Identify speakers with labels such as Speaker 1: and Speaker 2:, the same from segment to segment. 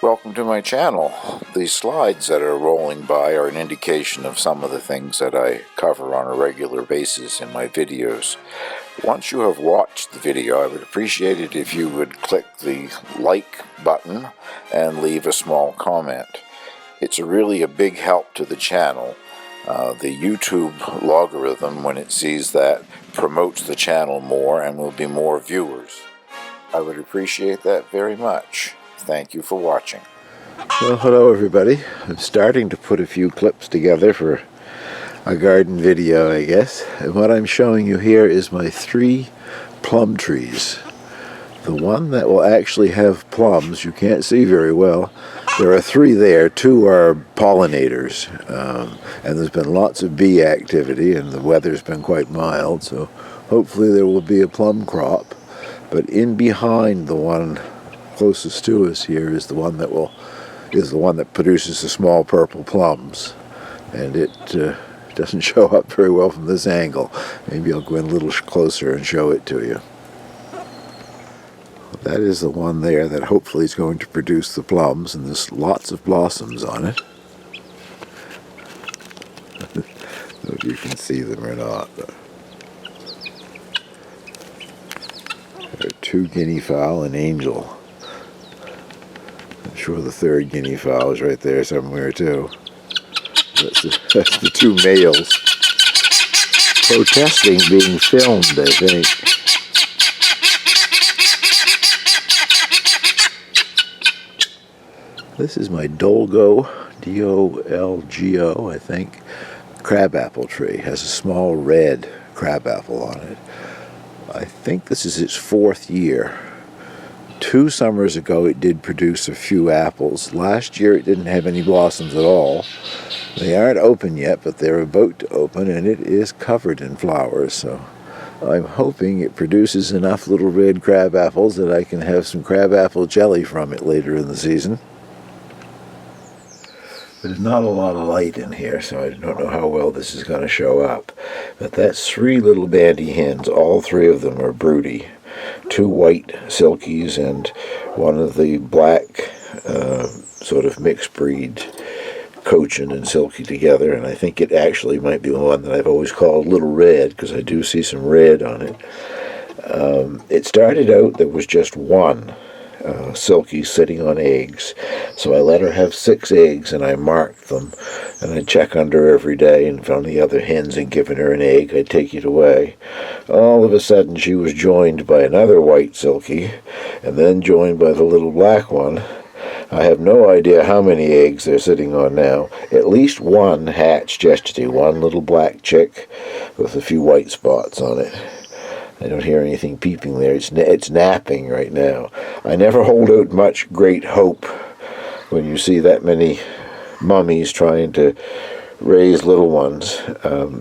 Speaker 1: Welcome to my channel. The slides that are rolling by are an indication of some of the things that I cover on a regular basis in my videos. Once you have watched the video, I would appreciate it if you would click the like button and leave a small comment. It's really a big help to the channel. The YouTube logarithm, when it sees that, promotes the channel more and will be more viewers. I would appreciate that very much. Thank you for watching. Well, hello everybody. I'm starting to put a few clips together for a garden video, I guess. And what I'm showing you here is my 3 plum trees. The one that will actually have plums, you can't see very well. There are 3 there. 2 are pollinators. And there's been lots of bee activity and the weather's been quite mild, so hopefully there will be a plum crop. But in behind the one closest to us here is the one that produces the small purple plums, and it doesn't show up very well from this angle. Maybe I'll go in a little closer and show it to you. That is the one there that hopefully is going to produce the plums, and there's lots of blossoms on it. I don't know if you can see them or not. There are 2 guinea fowl and angel. I'm sure the 3rd guinea fowl is right there somewhere too. That's the 2 males protesting being filmed, I think. This is my Dolgo, D-O-L-G-O, I think, crabapple tree. It has a small red crabapple on it. I think this is its 4th year. 2 summers ago it did produce a few apples. Last year it didn't have any blossoms at all. They aren't open yet, but they're about to open, and it is covered in flowers, so I'm hoping it produces enough little red crab apples that I can have some crabapple jelly from it later in the season. There's not a lot of light in here, so I don't know how well this is going to show up. But that's 3 little bandy hens. All 3 of them are broody. 2 white silkies and one of the black sort of mixed breed cochin and silky together, and I think it actually might be the one that I've always called Little Red, because I do see some red on it. It started out there was just 1 silky sitting on eggs, so I let her have 6 eggs and I marked them, and I'd check under her every day, and found the other hens had given her an egg, I'd take it away. All of a sudden she was joined by another white silky, and then joined by the little black one. I have no idea how many eggs they're sitting on now. At least 1 hatched yesterday, 1 little black chick with a few white spots on it. I don't hear anything peeping there. It's napping right now. I never hold out much great hope when you see that many mummies trying to raise little ones.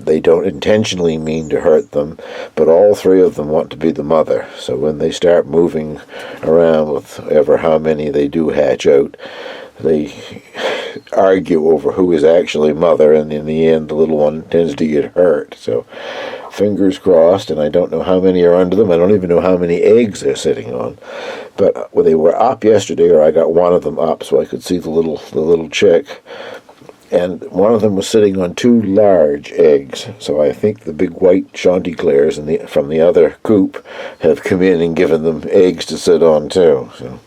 Speaker 1: They don't intentionally mean to hurt them, but all 3 of them want to be the mother. So when they start moving around with ever how many they do hatch out, they argue over who is actually mother, and in the end the little one tends to get hurt. So fingers crossed, and I don't know how many are under them. I don't even know how many eggs they're sitting on. But when they were up yesterday, or I got one of them up so I could see the little chick, and one of them was sitting on 2 large eggs. So I think the big white Chanticleers from the other coop have come in and given them eggs to sit on too. So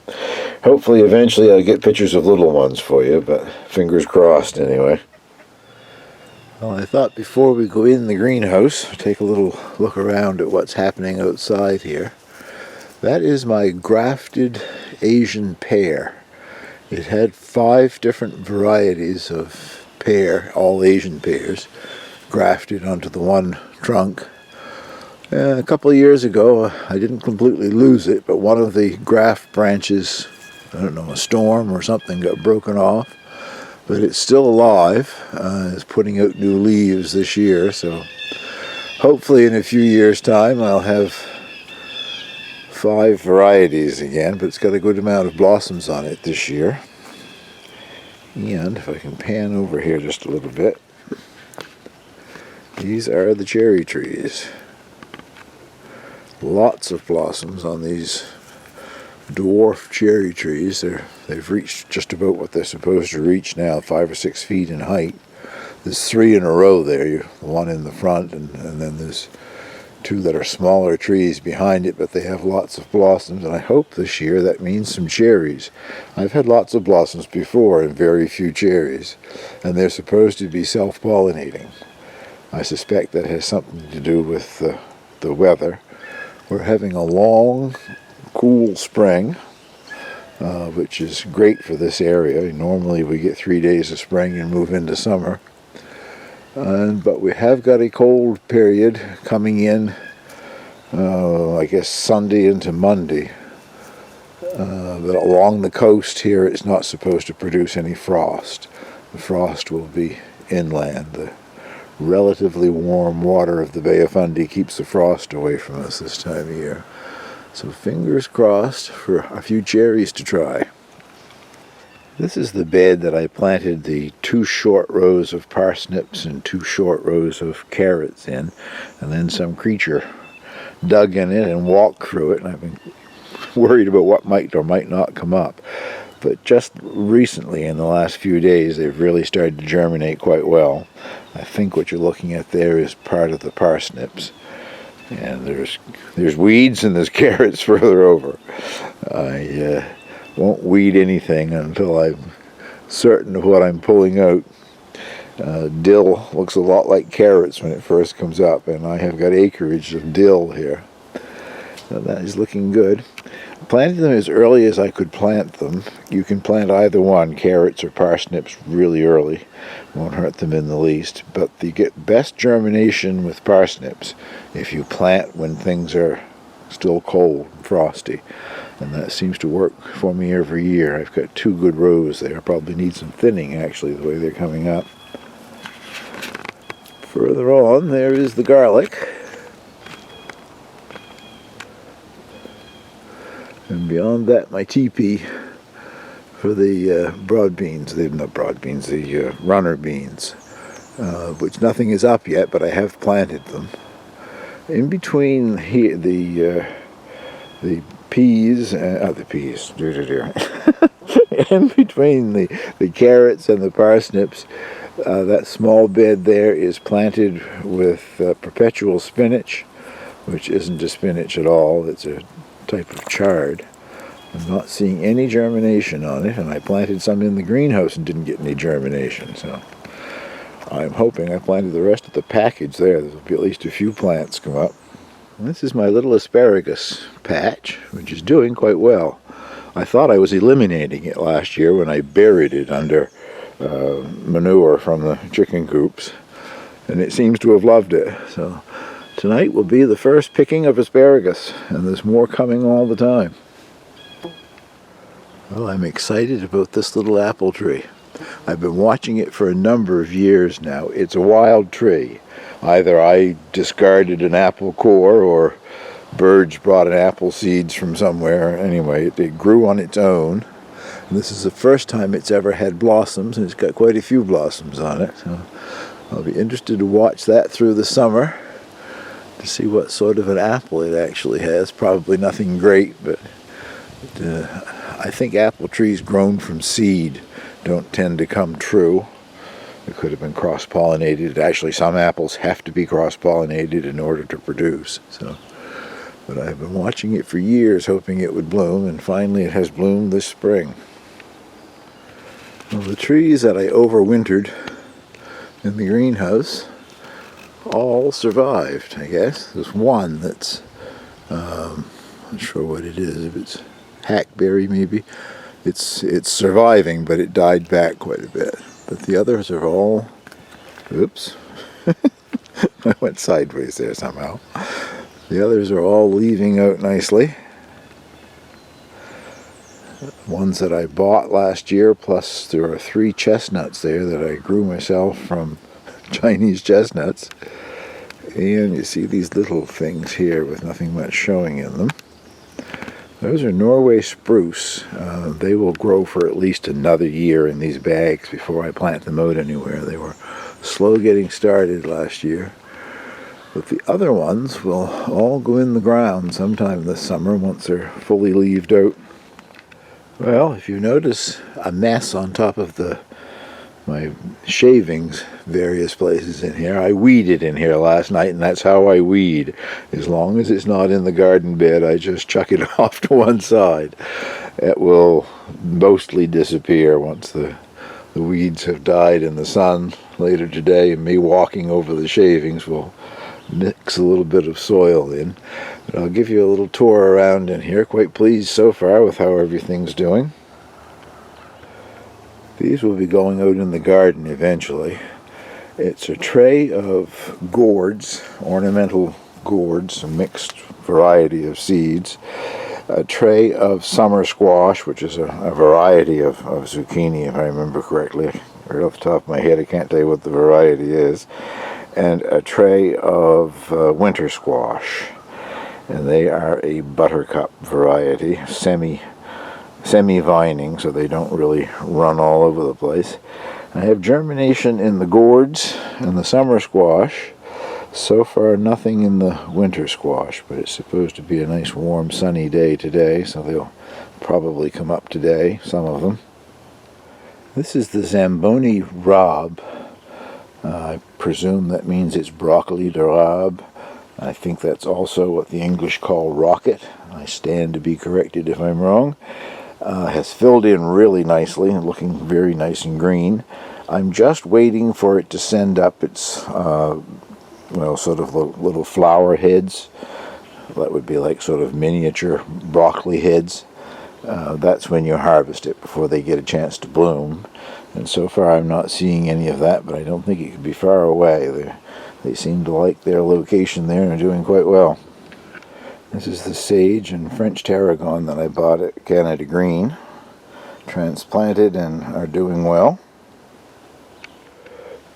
Speaker 1: hopefully eventually I'll get pictures of little ones for you, but fingers crossed anyway. Well, I thought before we go in the greenhouse, take a little look around at what's happening outside here. That is my grafted Asian pear. It had 5 different varieties of pear, all Asian pears, grafted onto the one trunk. A couple of years ago, I didn't completely lose it, but one of the graft branches, I don't know, a storm or something, got broken off. But it's still alive. It's putting out new leaves this year, so hopefully in a few years' time I'll have 5 varieties again, but it's got a good amount of blossoms on it this year. And if I can pan over here just a little bit, these are the cherry trees. Lots of blossoms on these dwarf cherry trees. They've reached just about what they're supposed to reach now, 5 or 6 feet in height. There's 3 in a row there, the one in the front, and then there's 2 that are smaller trees behind it, but they have lots of blossoms, and I hope this year that means some cherries. I've had lots of blossoms before and very few cherries, and they're supposed to be self-pollinating. I suspect that has something to do with the weather. We're having a long, cool spring, which is great for this area. Normally we get 3 days of spring and move into summer. But we have got a cold period coming in, I guess Sunday into Monday. But along the coast here it's not supposed to produce any frost. The frost will be inland. The relatively warm water of the Bay of Fundy keeps the frost away from us this time of year. So fingers crossed for a few cherries to try. This is the bed that I planted the 2 short rows of parsnips and 2 short rows of carrots in, and then some creature dug in it and walked through it, and I've been worried about what might or might not come up. But just recently, in the last few days, they've really started to germinate quite well. I think what you're looking at there is part of the parsnips. And there's weeds and there's carrots further over. I won't weed anything until I'm certain of what I'm pulling out. Dill looks a lot like carrots when it first comes up, and I have got acreage of dill here. So that is looking good. I planted them as early as I could plant them. You can plant either one, carrots or parsnips, really early. Won't hurt them in the least. But you get best germination with parsnips if you plant when things are still cold and frosty. And that seems to work for me every year. I've got 2 good rows there. Probably need some thinning, actually, the way they're coming up. Further on, there is the garlic. And beyond that, my teepee for the broad beans. They're not broad beans, the runner beans, which nothing is up yet, but I have planted them. In between here, the peas, in between the carrots and the parsnips, that small bed there is planted with perpetual spinach, which isn't a spinach at all. It's a type of chard. I'm not seeing any germination on it, and I planted some in the greenhouse and didn't get any germination, so I'm hoping I planted the rest of the package there. There'll be at least a few plants come up. And this is my little asparagus patch, which is doing quite well. I thought I was eliminating it last year when I buried it under manure from the chicken coops, and it seems to have loved it. So tonight will be the first picking of asparagus, and there's more coming all the time. Well, I'm excited about this little apple tree. I've been watching it for a number of years now. It's a wild tree. Either I discarded an apple core or birds brought an apple seeds from somewhere. Anyway, it grew on its own. And this is the first time it's ever had blossoms, and it's got quite a few blossoms on it. So I'll be interested to watch that through the summer to see what sort of an apple it actually has. Probably nothing great, but I think apple trees grown from seed don't tend to come true. It could have been cross-pollinated. Actually, some apples have to be cross-pollinated in order to produce. But I've been watching it for years, hoping it would bloom, and finally it has bloomed this spring. Well, the trees that I overwintered in the greenhouse all survived, I guess. There's one that's, I'm not sure what it is, if it's hackberry maybe. It's surviving, but it died back quite a bit. But the others are all, oops, I went sideways there somehow. The others are all leaving out nicely. Ones that I bought last year, plus there are 3 chestnuts there that I grew myself from Chinese chestnuts. And you see these little things here with nothing much showing in them. Those are Norway spruce. They will grow for at least another year in these bags before I plant them out anywhere. They were slow getting started last year. But the other ones will all go in the ground sometime this summer once they're fully leaved out. Well, if you notice a mess on top of my shavings, various places in here, I weeded in here last night, and that's how I weed. As long as it's not in the garden bed, I just chuck it off to one side. It will mostly disappear once the weeds have died in the sun later today, and me walking over the shavings will mix a little bit of soil in. But I'll give you a little tour around in here. Quite pleased so far with how everything's doing. These will be going out in the garden eventually. It's a tray of gourds, ornamental gourds, a mixed variety of seeds. A tray of summer squash, which is a variety of zucchini, if I remember correctly. Right off the top of my head, I can't tell you what the variety is. And a tray of winter squash. And they are a buttercup variety, semi-vining, so they don't really run all over the place. I have germination in the gourds and the summer squash. So far nothing in the winter squash, but it's supposed to be a nice warm sunny day today, so they'll probably come up today, some of them. This is the Zamboni rab. I presume that means it's broccoli de rab. I think that's also what the English call rocket. I stand to be corrected if I'm wrong. Has filled in really nicely and looking very nice and green. I'm just waiting for it to send up its sort of little flower heads. That would be like sort of miniature broccoli heads. That's when you harvest it, before they get a chance to bloom. And so far I'm not seeing any of that, but I don't think it could be far away. They seem to like their location there and are doing quite well. This is the sage and French tarragon that I bought at Canada Green. Transplanted and are doing well.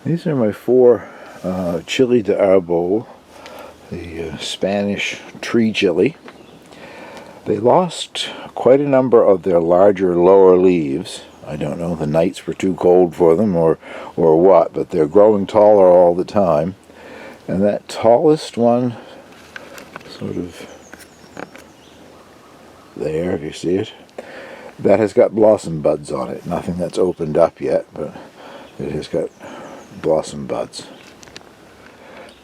Speaker 1: These are my 4 chili de arbol, the Spanish tree chili. They lost quite a number of their larger lower leaves. I don't know, the nights were too cold for them or what, but they're growing taller all the time. And that tallest one, sort of there, if you see it, that has got blossom buds on it. Nothing that's opened up yet, but it has got blossom buds.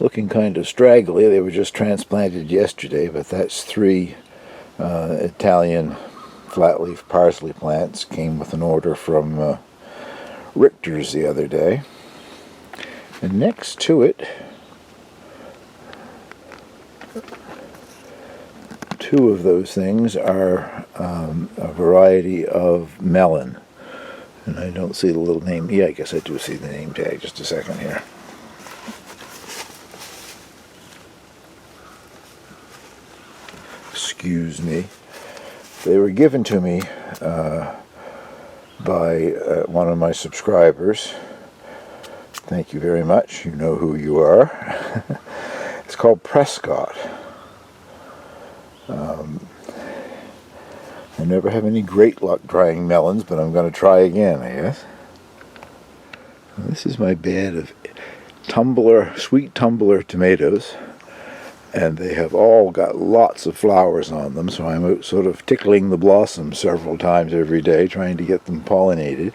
Speaker 1: Looking kind of straggly. They were just transplanted yesterday, but that's 3 Italian flatleaf parsley plants. Came with an order from Richter's the other day. And next to it, 2 of those things are a variety of melon. And I don't see the little name. Yeah, I guess I do see the name tag. Just a second here. Excuse me. They were given to me by one of my subscribers. Thank you very much. You know who you are. It's called Prescott. I never have any great luck drying melons, but I'm going to try again, I guess. This is my bed of sweet tumbler tomatoes, and they have all got lots of flowers on them, so I'm out sort of tickling the blossoms several times every day, trying to get them pollinated.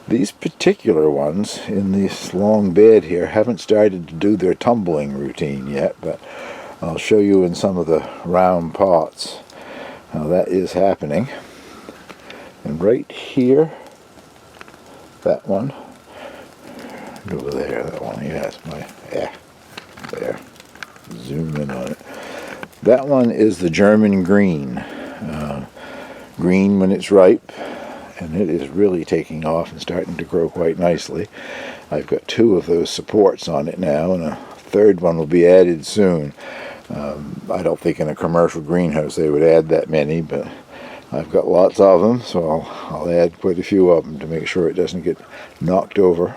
Speaker 1: These particular ones in this long bed here haven't started to do their tumbling routine yet, but I'll show you in some of the round pots how that is happening. And right here, that one, over there, that one, yes, there, zoom in on it. That one is the German green, green when it's ripe, and it is really taking off and starting to grow quite nicely. I've got 2 of those supports on it now, and a 3rd one will be added soon. I don't think in a commercial greenhouse they would add that many, but I've got lots of them, so I'll add quite a few of them to make sure it doesn't get knocked over.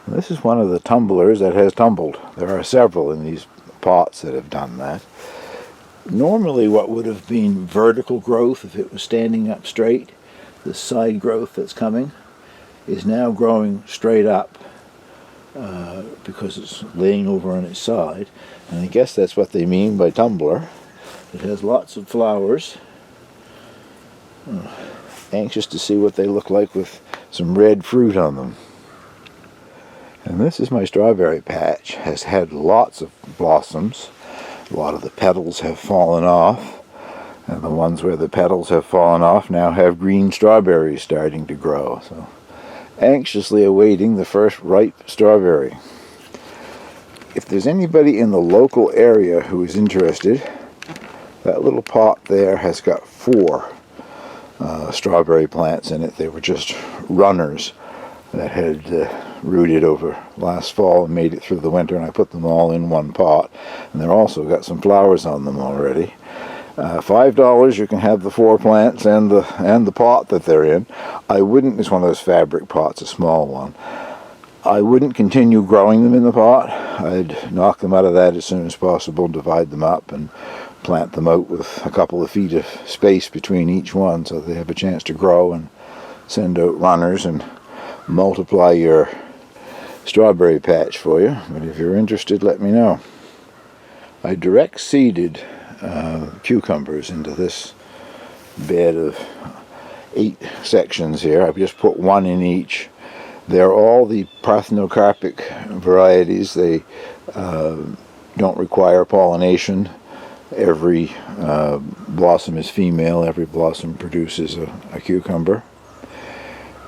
Speaker 1: This is one of the tumblers that has tumbled. There are several in these pots that have done that. Normally what would have been vertical growth, if it was standing up straight, the side growth that's coming is now growing straight up because it's laying over on its side. And I guess that's what they mean by tumbler. It has lots of flowers. Anxious to see what they look like with some red fruit on them. And this is my strawberry patch. Has had lots of blossoms. A lot of the petals have fallen off, and the ones where the petals have fallen off now have green strawberries starting to grow. So anxiously awaiting the first ripe strawberry. If there's anybody in the local area who is interested, that little pot there has got 4 strawberry plants in it. They were just runners that had rooted over last fall and made it through the winter, and I put them all in one pot, and they're also got some flowers on them already. $5 you can have the 4 plants and the pot that they're in. I wouldn't, it's one of those fabric pots, a small one. I wouldn't continue growing them in the pot. I'd knock them out of that as soon as possible, divide them up, and plant them out with a couple of feet of space between each one so they have a chance to grow and send out runners and multiply your strawberry patch for you. But if you're interested, let me know. I direct seeded cucumbers into this bed of 8 sections here. I've just put 1 in each. They're all the parthenocarpic varieties. They don't require pollination. Every blossom is female. Every blossom produces a cucumber.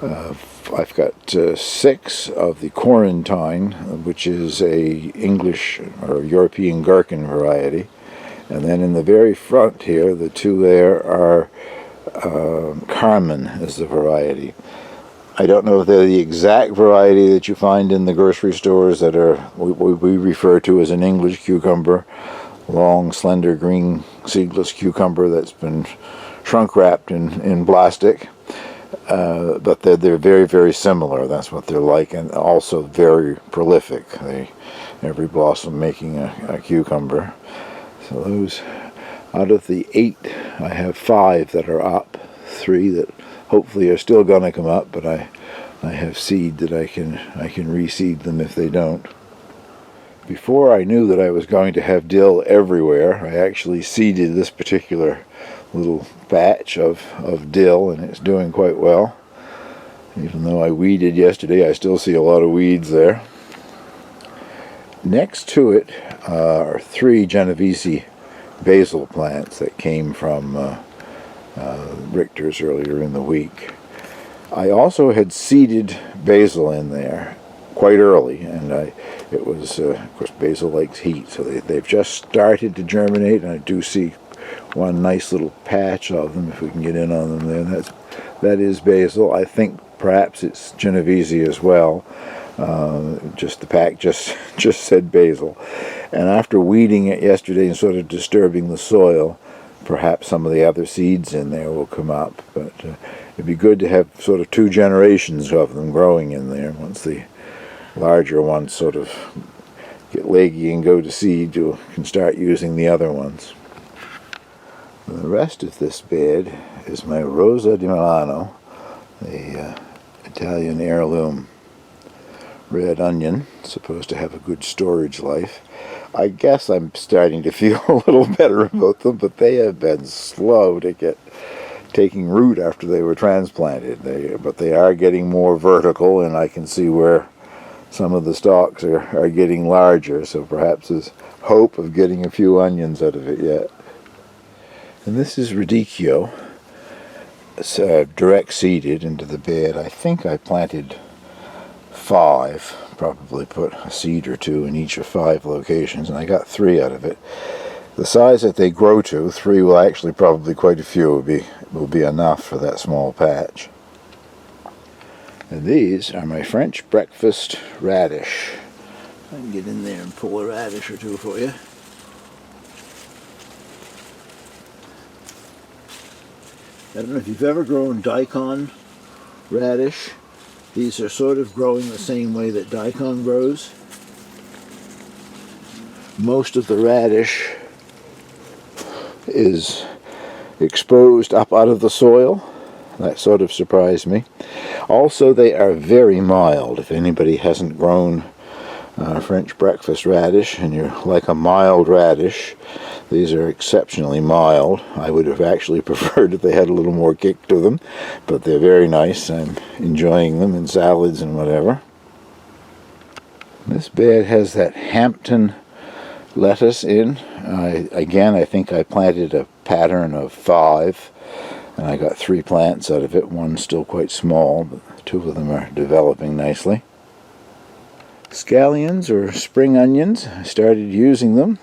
Speaker 1: I've got 6 of the Quarantine, which is a English or European gherkin variety. And then in the very front here, the 2 there are Carmen is the variety. I don't know if they're the exact variety that you find in the grocery stores that are we refer to as an English cucumber. Long, slender, green, seedless cucumber that's been shrunk wrapped in plastic. But they're very, very similar. That's what they're like, and also very prolific. Every blossom making a cucumber. So those, out of the 8, I have 5 that are up. 3 that hopefully are still going to come up, but I have seed that I can reseed them if they don't. Before I knew that I was going to have dill everywhere, I actually seeded this particular little batch of dill, and it's doing quite well. Even though I weeded yesterday, I still see a lot of weeds there. Next to it are 3 Genovese basil plants that came from Richter's earlier in the week. I also had seeded basil in there quite early, and it was, of course, basil likes heat, so they've just started to germinate, and I do see one nice little patch of them, if we can get in on them there. That is basil. I think perhaps it's Genovese as well. Just the pack just said basil. And after weeding it yesterday and sort of disturbing the soil, perhaps some of the other seeds in there will come up. But it'd be good to have sort of 2 generations of them growing in there. Once the larger ones sort of get leggy and go to seed, you can start using the other ones. The rest of this bed is my Rosa di Milano, the Italian heirloom red onion, supposed to have a good storage life. I guess I'm starting to feel a little better about them, but they have been slow to get taking root after they were transplanted. But they are getting more vertical, and I can see where some of the stalks are getting larger, so perhaps there's hope of getting a few onions out of it yet. And this is radicchio. It's direct seeded into the bed. I think I planted 5, probably put a seed or 2 in each of 5 locations, and I got 3 out of it. The size that they grow to, 3 will actually probably quite a few will be enough for that small patch. And these are my French breakfast radish. I can get in there and pull a radish or 2 for you. I don't know if you've ever grown daikon radish. These are sort of growing the same way that daikon grows. Most of the radish is exposed up out of the soil. That sort of surprised me. Also, they are very mild. If anybody hasn't grown French breakfast radish, and you like a mild radish. These are exceptionally mild. I would have actually preferred if they had a little more kick to them, but they're very nice. I'm enjoying them in salads and whatever. This bed has that Hampton lettuce in. Again, I think I planted a pattern of 5, and I got 3 plants out of it. One's still quite small, but 2 of them are developing nicely. Scallions or spring onions, I started using them.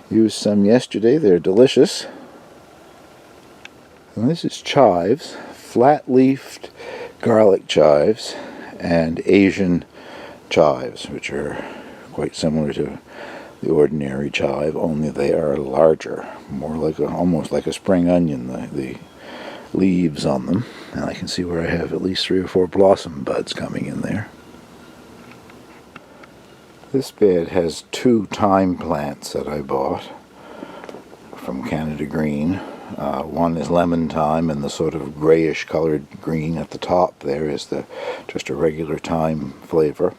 Speaker 1: Used some yesterday, they're delicious. And this is chives, flat-leafed garlic chives and Asian chives, which are quite similar to the ordinary chive, only they are larger, more like almost like a spring onion, the leaves on them. And I can see where I have at least 3 or 4 blossom buds coming in there. This bed has 2 thyme plants that I bought from Canada Green. One is lemon thyme, and the sort of grayish colored green at the top there is just a regular thyme flavor,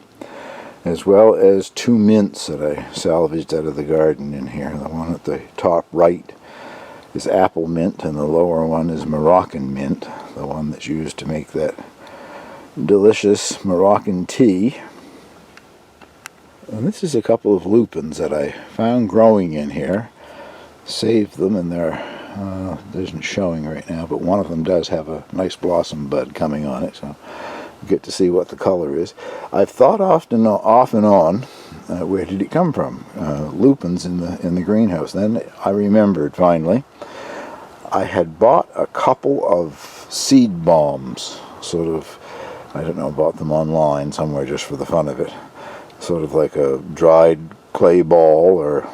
Speaker 1: as well as 2 mints that I salvaged out of the garden in here. The one at the top right is apple mint, and the lower one is Moroccan mint, the one that's used to make that delicious Moroccan tea. And this is a couple of lupins that I found growing in here. Saved them, and they're isn't showing right now, but one of them does have a nice blossom bud coming on it, so we'll get to see what the color is. I've thought off and on, where did it come from? Lupins in the greenhouse. Then I remembered finally. I had bought a couple of seed bombs, sort of, I don't know, bought them online somewhere just for the fun of it. Sort of like a dried clay ball or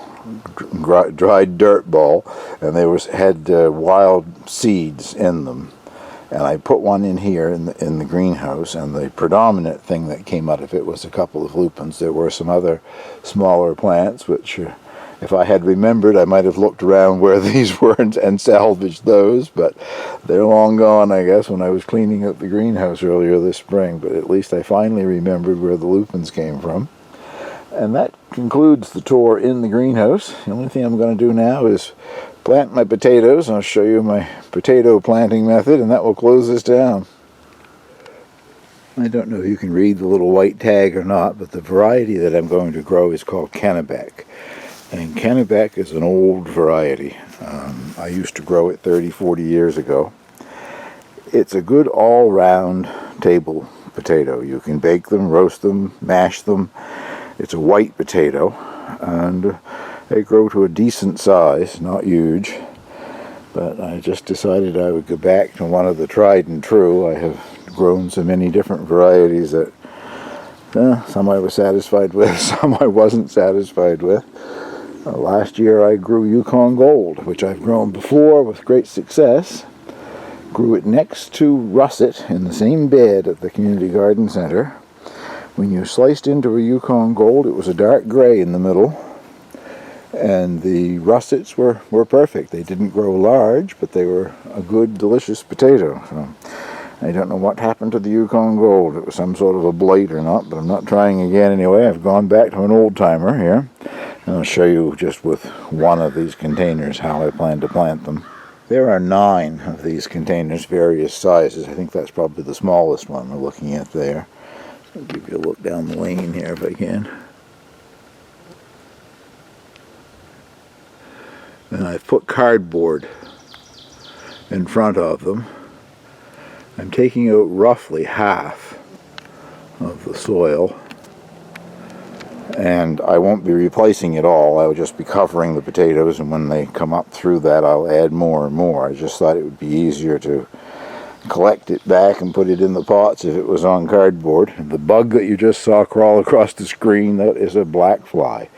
Speaker 1: dried dirt ball, and they had wild seeds in them. And I put one in here in the greenhouse, and the predominant thing that came out of it was a couple of lupins. There were some other smaller plants, which if I had remembered, I might have looked around where these were and salvaged those, but they're long gone, I guess, when I was cleaning up the greenhouse earlier this spring. But at least I finally remembered where the lupins came from. And that concludes the tour in the greenhouse. The only thing I'm going to do now is plant my potatoes. I'll show you my potato planting method, and that will close this down. I don't know if you can read the little white tag or not, but the variety that I'm going to grow is called Kennebec. And Kennebec is an old variety. I used to grow it 30-40 years ago. It's a good all-round table potato. You can bake them, roast them, mash them. It's a white potato, and they grow to a decent size, not huge. But I just decided I would go back to one of the tried and true. I have grown so many different varieties that some I was satisfied with, some I wasn't satisfied with. Last year I grew Yukon Gold, which I've grown before with great success. Grew it next to russet in the same bed at the Community Garden Center. When you sliced into a Yukon Gold, it was a dark gray in the middle, and the russets were perfect. They didn't grow large, but they were a good, delicious potato. So I don't know what happened to the Yukon Gold. It was some sort of a blight or not, but I'm not trying again anyway. I've gone back to an old-timer here, and I'll show you just with one of these containers how I plan to plant them. There are 9 of these containers, various sizes. I think that's probably the smallest one we're looking at there. I'll give you a look down the lane here if I can. And I've put cardboard in front of them. I'm taking out roughly half of the soil, and I won't be replacing it all. I will just be covering the potatoes, and when they come up through that, I'll add more and more. I just thought it would be easier to collect it back and put it in the pots if it was on cardboard. And the bug that you just saw crawl across the screen, that is a black fly.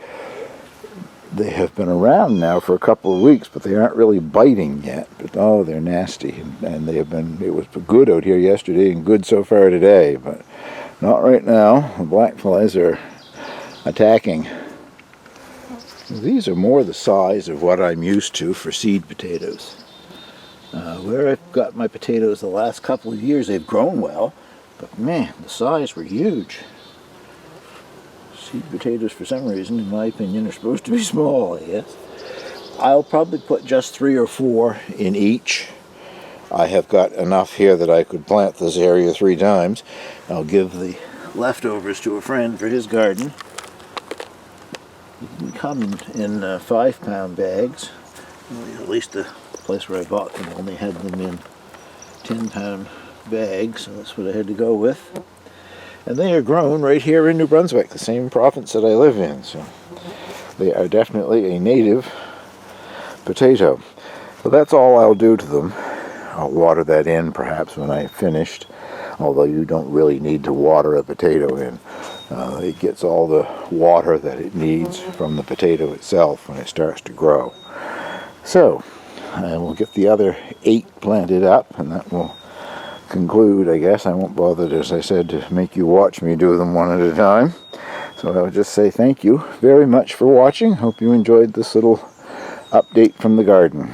Speaker 1: They have been around now for a couple of weeks, but they aren't really biting yet. But oh, they're nasty, and they have been. It was good out here yesterday and good so far today, but not right now. The black flies are attacking. These are more the size of what I'm used to for seed potatoes. Where I've got my potatoes the last couple of years, they've grown well, but man, the size were huge. Seed potatoes, for some reason, in my opinion, are supposed to be small, I guess. I'll probably put just 3 or 4 in each. I have got enough here that I could plant this area 3 times. I'll give the leftovers to a friend for his garden. You can come in 5-pound bags. Well, at least the place where I bought them only had them in 10-pound bags, so that's what I had to go with. And they are grown right here in New Brunswick, the same province that I live in, so they are definitely a native potato. So that's all I'll do to them. I'll water that in perhaps when I've finished, although you don't really need to water a potato in. It gets all the water that it needs from the potato itself when it starts to grow. So I will get the other 8 planted up, and that will conclude, I guess. I won't bother, as I said, to make you watch me do them one at a time. So I'll just say thank you very much for watching. Hope you enjoyed this little update from the garden.